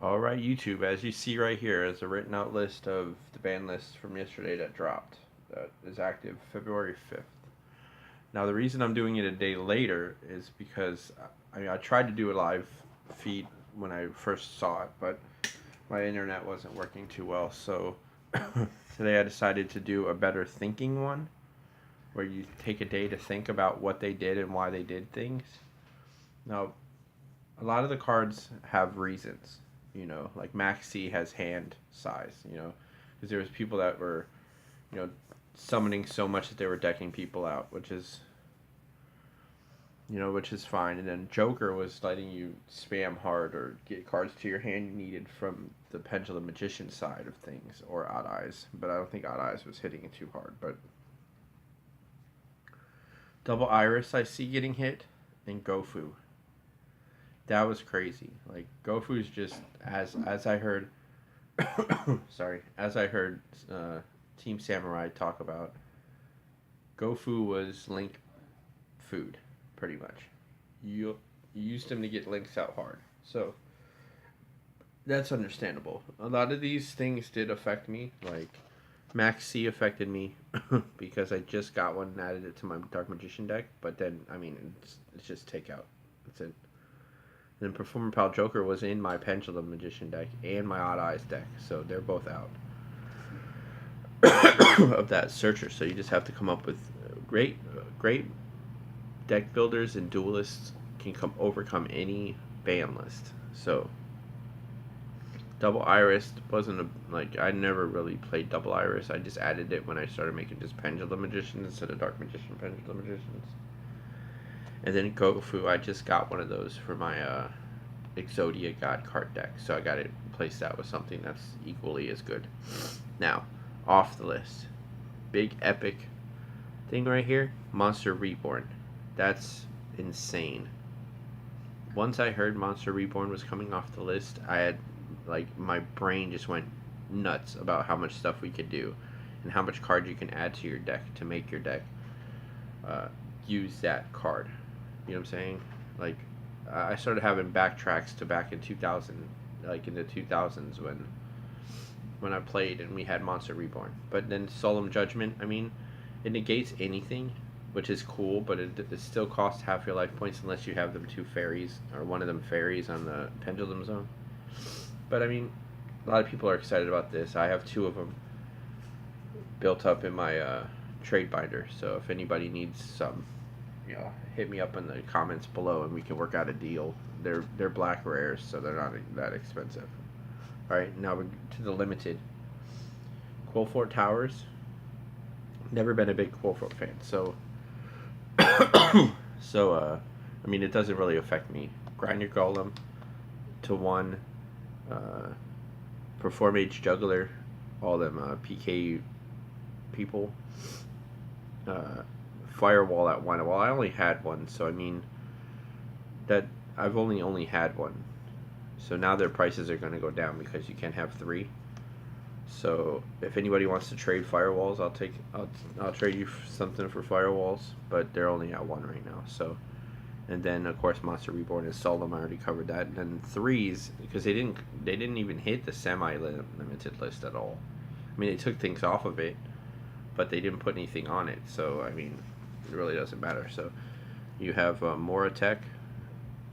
Alright, YouTube, as you see right here is a written out list of the ban list from yesterday that dropped. That is active February 5th. Now, the reason I'm doing it a day later is because I tried to do a live feed when I first saw it, but my internet wasn't working too well. So today I decided to do a better thinking one where you take a day to think about what they did and why they did things. Now, a lot of the cards have reasons, like Max C has hand size, because there was people that were, you know, summoning so much that they were decking people out, which is fine. And then Joker was letting you spam hard or get cards to your hand you needed from the Pendulum Magician side of things, or Odd Eyes. But I don't think Odd Eyes was hitting it too hard. But Double Iris I see getting hit, and Gofu. That was crazy. Like Gofu's just as I heard, sorry, as I heard Team Samurai talk about. Gofu was Link food, pretty much. You used him to get Links out hard, so that's understandable. A lot of these things did affect me. Like Max C affected me because I just got one and added it to my Dark Magician deck. But then, I mean, it's just takeout. That's it. And then Performer Pal Joker was in my Pendulum Magician deck and my Odd Eyes deck, so they're both out of that Searcher. So you just have to come up with great deck builders, and duelists can overcome any ban list. So Double Iris wasn't I never really played Double Iris. I just added it when I started making just Pendulum Magicians instead of Dark Magician Pendulum Magicians. And then Gofu, I just got one of those for my Exodia God card deck, so I got to replace that with something that's equally as good. Now, off the list, big epic thing right here, Monster Reborn. That's insane. Once I heard Monster Reborn was coming off the list, I had my brain just went nuts about how much stuff we could do and how much card you can add to your deck to make your deck use that card. You know what I'm saying? Like, I started having backtracks to back in 2000, like in the 2000s when I played and we had Monster Reborn. But then Solemn Judgment, I mean, it negates anything, which is cool, but it still costs half your life points unless you have them two fairies or one of them fairies on the Pendulum Zone. But I mean, a lot of people are excited about this. I have two of them built up in my trade binder, so if anybody needs some, hit me up in the comments below and we can work out a deal. They're black rares, so they're not that expensive. All right, now we're to the limited. Quillfort Towers. Never been a big Quillfort fan, so I mean, it doesn't really affect me. Grind your Golem to one. Perform Age Juggler, all them PK people. Firewall at one. Well, I only had one, so I mean that I've only had one. So now their prices are going to go down because you can't have three. So if anybody wants to trade firewalls, I'll trade you something for firewalls, but they're only at one right now. So, and then of course Monster Reborn is Solemn. I already covered that. And then threes, because they didn't even hit the semi limited list at all. I mean, they took things off of it, but they didn't put anything on it. So I mean, it really doesn't matter. So you have Moratech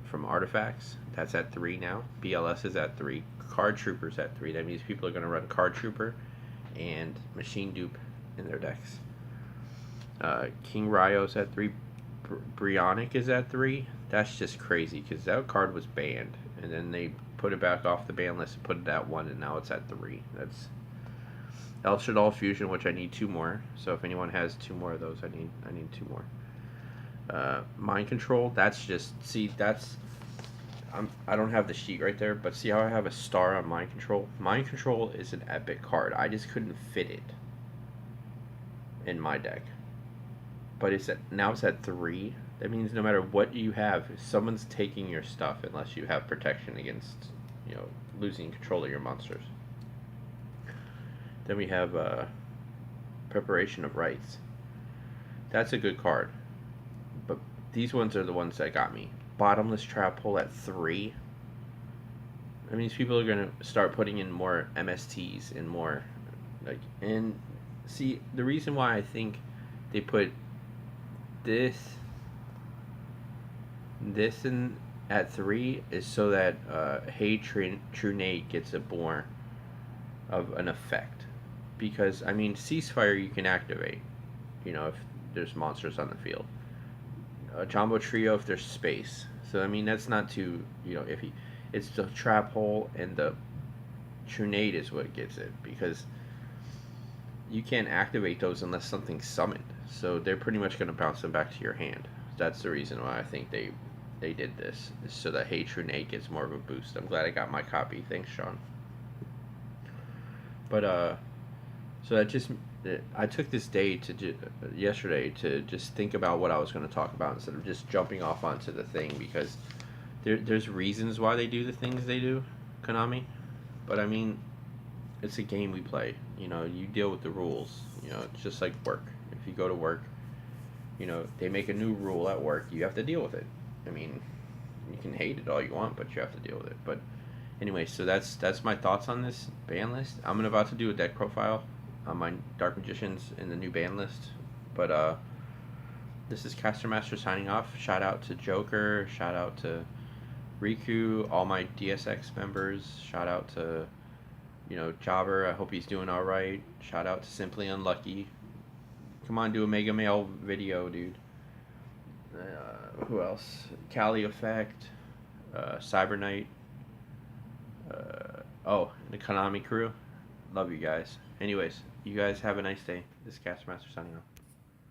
from Artifacts. That's at 3 now. BLS is at 3. Card Troopers at 3. That means people are going to run Card Trooper and Machine Dupe in their decks. King Ryo's at 3. Brionic is at 3. That's just crazy because that card was banned, and then they put it back off the ban list and put it at 1, and now it's at 3. That's El Shaddai Fusion, which I need 2 more. So if anyone has 2 more of those, I need 2 more. Mind Control. That's just I don't have the sheet right there, but see how I have a star on Mind Control? Mind Control is an epic card. I just couldn't fit it in my deck. But now it's at 3. That means no matter what you have, someone's taking your stuff unless you have protection against, losing control of your monsters. Then we have Preparation of Rites. That's a good card. But these ones are the ones that got me. Bottomless Trap Hole at 3. I mean, these people are gonna start putting in more MSTs and more, like, and see the reason why I think they put this this in at 3 is so that Hey True Nate gets a more of an effect, because I mean ceasefire you can activate, if there's monsters on the field. Jumbo Trio if there's space. So I mean that's not too iffy. It's the trap hole and the Trunade is what gets it, because you can't activate those unless something's summoned. So they're pretty much going to bounce them back to your hand. That's the reason why I think they did this, is so that Hey Trunade gets more of a boost. I'm glad I got my copy. Thanks, Sean. But so that just I took this day yesterday to just think about what I was going to talk about instead of just jumping off onto the thing, because there's reasons why they do the things they do, Konami. But I mean, it's a game we play. You deal with the rules. It's just like work. If you go to work, they make a new rule at work. You have to deal with it. I mean, you can hate it all you want, but you have to deal with it. But anyway, so that's my thoughts on this ban list. I'm about to do a deck profile on my Dark Magicians in the new ban list. But this is Caster Master signing off. Shout out to Joker. Shout out to Riku. All my DSX members. Shout out to Jobber. I hope he's doing all right. Shout out to Simply Unlucky. Come on, do a Mega Mail video, dude. Who else? Cali Effect. Cyber Knight. The Konami crew. Love you guys. Anyways, you guys have a nice day. This is Caster Master signing off.